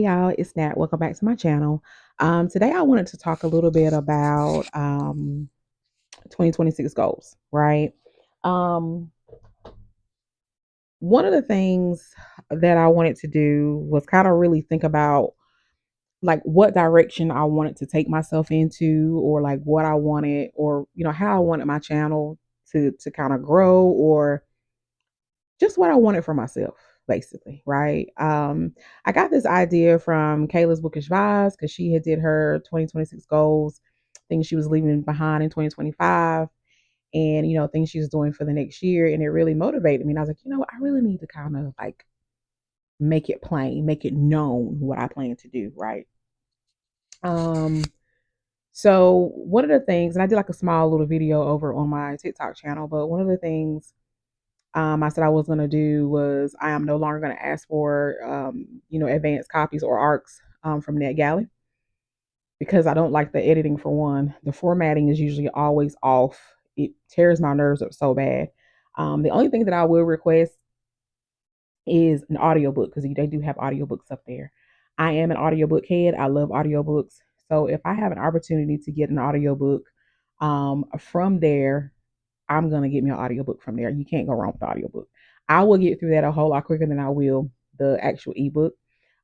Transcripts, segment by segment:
y'all, it's Nat. Welcome back to my channel. Today I wanted to talk a little bit about 2026 goals, right? Um, One of the things that I wanted to do was kind of really think about like what direction I wanted to take myself into, or like what I wanted, or how I wanted my channel to kind of grow, or just what I wanted for myself, basically, right? I got this idea from Kayla's Bookish Vibes because she had did her 2026 goals, things she was leaving behind in 2025, and things she was doing for the next year, and it really motivated me. And I was like, I really need to kind of like make it plain, make it known what I plan to do, right? Um, so one of the things, and I did like a small little video over on my TikTok channel, but one of the things I said I was going to do was I am no longer going to ask for, advanced copies or ARCs from NetGalley because I don't like the editing for one. The formatting is usually always off. It tears my nerves up so bad. The only thing that I will request is an audiobook because they do have audiobooks up there. I am an audiobook head. I love audiobooks. So if I have an opportunity to get an audiobook from there, I'm gonna get me an audiobook from there. You can't go wrong with the audiobook. I will get through that a whole lot quicker than I will the actual ebook.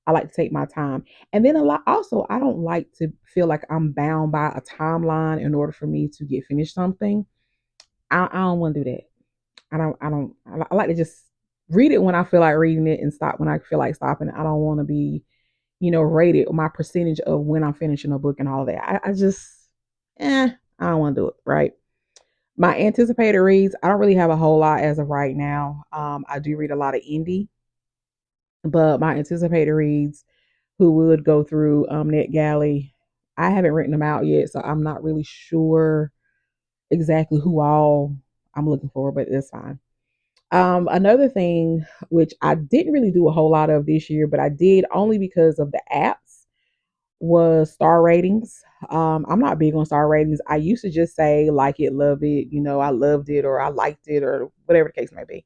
I like to take my time. And then a lot also, I don't like to feel like I'm bound by a timeline in order for me to get finished something. I don't want to do that. I like to just read it when I feel like reading it and stop when I feel like stopping. I don't want to be, rated my percentage of when I'm finishing a book and all that. I just I don't want to do it, right? My anticipated reads, I don't really have a whole lot as of right now. I do read a lot of indie, but my anticipated reads, who would go through NetGalley, I haven't written them out yet, so I'm not really sure exactly who all I'm looking for, but that's fine. Another thing, which I didn't really do a whole lot of this year, but I did only because of the apps, was star ratings. I'm not big on star ratings. I used to just say like it, love it, I loved it or I liked it or whatever the case may be.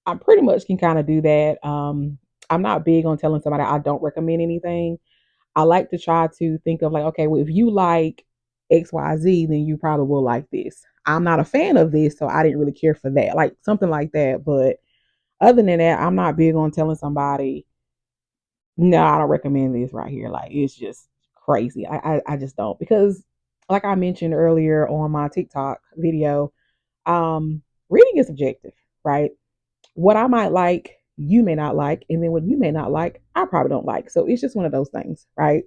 I pretty much can kind of do that. I'm not big on telling somebody I don't recommend anything. I like to try to think of like, okay, well, if you like XYZ, then you probably will like this. I'm not a fan of this, so I didn't really care for that, like something like that. But other than that, I'm not big on telling somebody, no, I don't recommend this right here. Like it's just crazy. I just don't because like I mentioned earlier on my TikTok video, reading is subjective, right? What I might like, you may not like, and then what you may not like, I probably don't like. So it's just one of those things, right?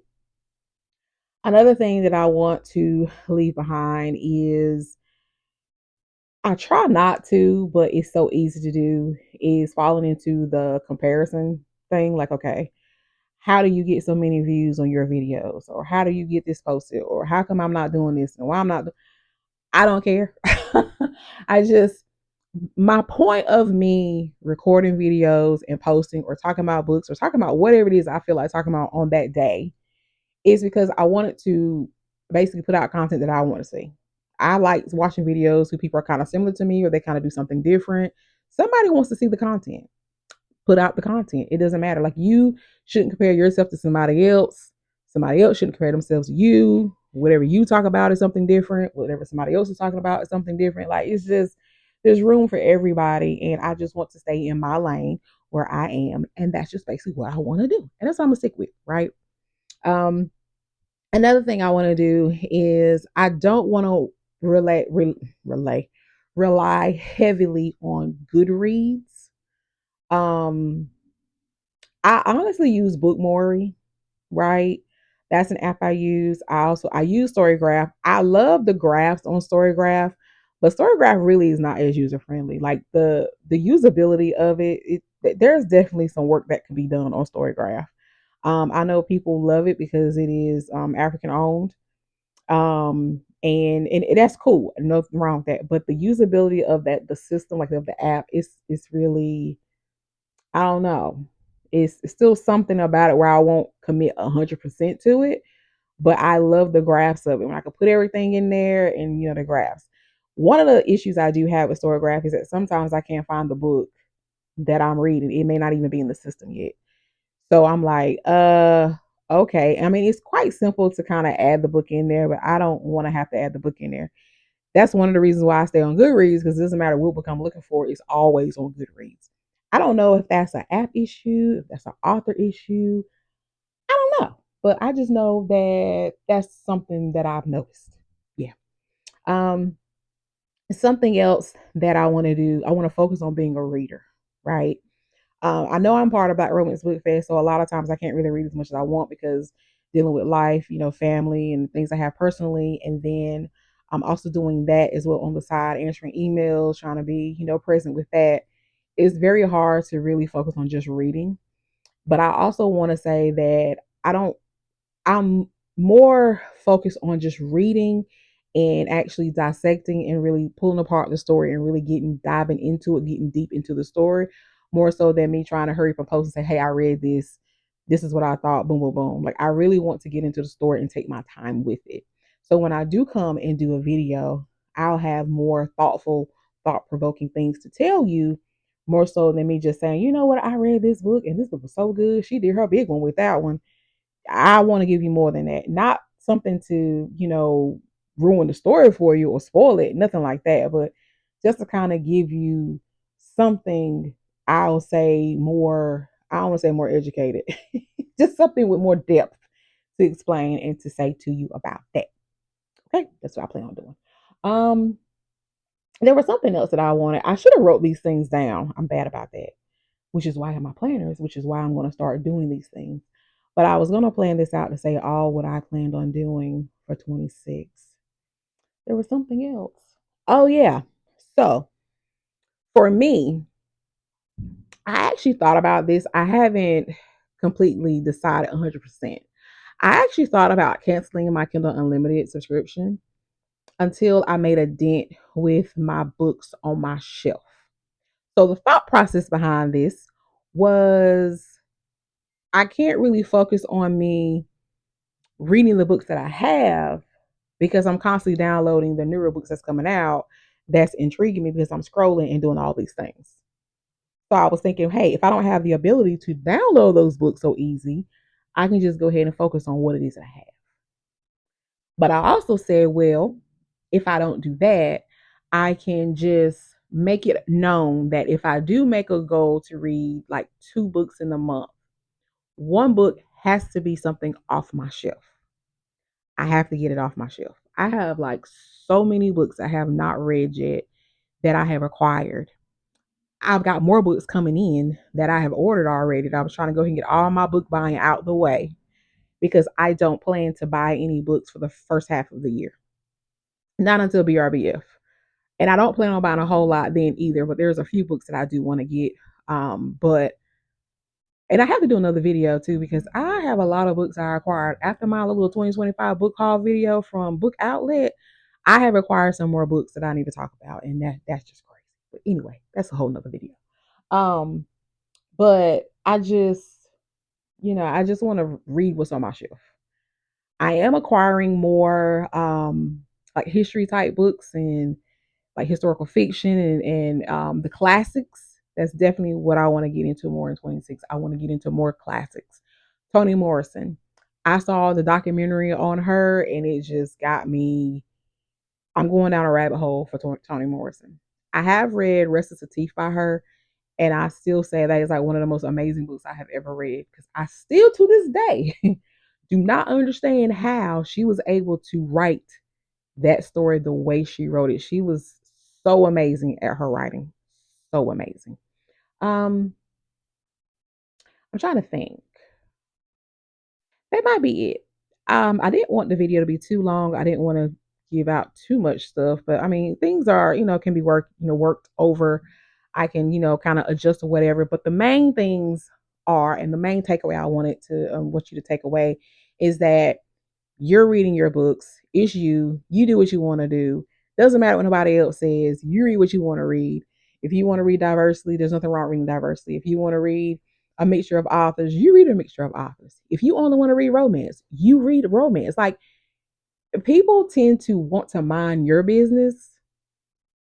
Another thing that I want to leave behind is I try not to, but it's so easy to do, is falling into the comparison thing. Like, okay, how do you get so many views on your videos? Or how do you get this posted? Or how come I'm not doing this? And why I'm not? I don't care. I just, my point of me recording videos and posting or talking about books or talking about whatever it is I feel like talking about on that day is because I wanted to basically put out content that I want to see. I like watching videos who people are kind of similar to me or they kind of do something different. Somebody wants to see the content, put out the content. It doesn't matter. Like you shouldn't compare yourself to somebody else. Somebody else shouldn't compare themselves to you. Whatever you talk about is something different. Whatever somebody else is talking about is something different. Like it's just there's room for everybody. And I just want to stay in my lane where I am. And that's just basically what I want to do. And that's what I'm gonna stick with, right? Um, Another thing I want to do is I don't want to relay rely heavily on Goodreads. Um, I honestly use Bookmori, right? That's an app I use. I use Storygraph. I love the graphs on Storygraph, but Storygraph really is not as user friendly. Like the usability of there's definitely some work that can be done on Storygraph. I know people love it because it is African owned, and that's cool. Nothing wrong with that. But the usability of that, the system, like of the app, is really, I don't know. It's still something about it where I won't commit 100% to it, but I love the graphs of it. When I can put everything in there and the graphs. One of the issues I do have with Storygraph is that sometimes I can't find the book that I'm reading. It may not even be in the system yet. So I'm like, okay. I mean, it's quite simple to kind of add the book in there, but I don't want to have to add the book in there. That's one of the reasons why I stay on Goodreads, because it doesn't matter what book I'm looking for, it's always on Goodreads. I don't know if that's an app issue, if that's an author issue. I don't know, but I just know that that's something that I've noticed. Yeah. Um, Something else that I want to do, I want to focus on being a reader, right? I know I'm part of Black Romance Book Fest, so a lot of times I can't really read as much as I want because dealing with life, family and things I have personally. And then I'm also doing that as well on the side, answering emails, trying to be, present with that. It's very hard to really focus on just reading. But I also want to say that I don't I'm more focused on just reading and actually dissecting and really pulling apart the story and really diving into it, getting deep into the story, more so than me trying to hurry up and post and say, "Hey, I read this. This is what I thought." Boom, boom, boom. Like I really want to get into the story and take my time with it. So when I do come and do a video, I'll have more thoughtful, thought-provoking things to tell you, more so than me just saying, "You know what? I read this book and this book was so good. She did her big one with that one." I want to give you more than that. Not something to, ruin the story for you or spoil it, nothing like that, but just to kind of give you something, I'll say more, I don't want to say more educated, just something with more depth to explain and to say to you about that. Okay, that's what I plan on doing. Um, there was something else that I wanted. I should have wrote these things down. I'm bad about that, which is why I have my planners, which is why I'm going to start doing these things. But I was going to plan this out to say all what I planned on doing for 26. There was something else. Oh, yeah. So for me, I actually thought about this. I haven't completely decided 100%. I actually thought about canceling my Kindle Unlimited subscription until I made a dent with my books on my shelf. So the thought process behind this was I can't really focus on me reading the books that I have because I'm constantly downloading the newer books that's coming out that's intriguing me because I'm scrolling and doing all these things. So I was thinking, hey, if I don't have the ability to download those books so easy, I can just go ahead and focus on what it is I have. But I also said, well, if I don't do that, I can just make it known that if I do make a goal to read like 2 books in a month, one book has to be something off my shelf. I have to get it off my shelf. I have like so many books I have not read yet that I have acquired. I've got more books coming in that I have ordered already. I was trying to go ahead and get all my book buying out the way because I don't plan to buy any books for the first half of the year. Not until BRBF. And I don't plan on buying a whole lot then either, but there's a few books that I do want to get. But and I have to do another video too because I have a lot of books I acquired after my little 2025 book haul video from Book Outlet. I have acquired some more books that I need to talk about, and that's just crazy. But anyway, that's a whole nother video. Um, but I just want to read what's on my shelf. I am acquiring more like history type books and like historical fiction and the classics. That's definitely what I want to get into more in 26. I want to get into more classics. Toni Morrison. I saw the documentary on her and it just got me. I'm going down a rabbit hole for Toni Morrison. I have read Restless Teeth by her, and I still say that is like one of the most amazing books I have ever read because I still to this day do not understand how she was able to write that story the way she wrote it. She was so amazing at her writing. So amazing. Um, I'm trying to think. That might be it. I didn't want the video to be too long. I didn't want to give out too much stuff, but I mean, things are, can be worked over. I can, kind of adjust or whatever. But the main things are, and the main takeaway I wanted to want you to take away is that you're reading your books. It's you. You do what you want to do. Doesn't matter what nobody else says. You read what you want to read. If you want to read diversity, there's nothing wrong reading diversity. If you want to read a mixture of authors, you read a mixture of authors. If you only want to read romance, you read romance. Like people tend to want to mind your business,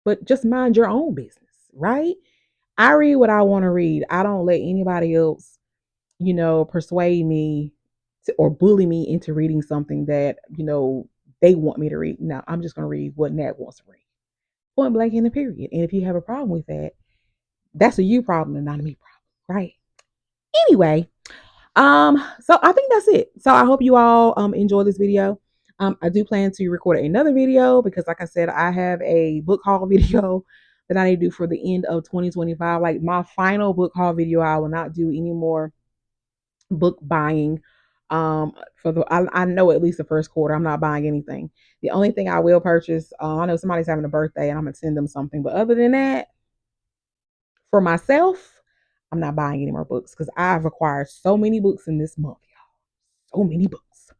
but just mind your own business, right? I read what I want to read. I don't let anybody else persuade me or bully me into reading something that, they want me to read. No, I'm just going to read what Nat wants to read. Point blank in the period. And if you have a problem with that, that's a you problem and not a me problem, right? Anyway, so I think that's it. So I hope you all enjoy this video. I do plan to record another video because, like I said, I have a book haul video that I need to do for the end of 2025. Like my final book haul video, I will not do any more book buying. For I know at least the first quarter, I'm not buying anything. The only thing I will purchase, I know somebody's having a birthday and I'm gonna send them something, but other than that, for myself, I'm not buying any more books because I've acquired so many books in this month, y'all. So many books.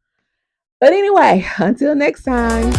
But anyway, until next time.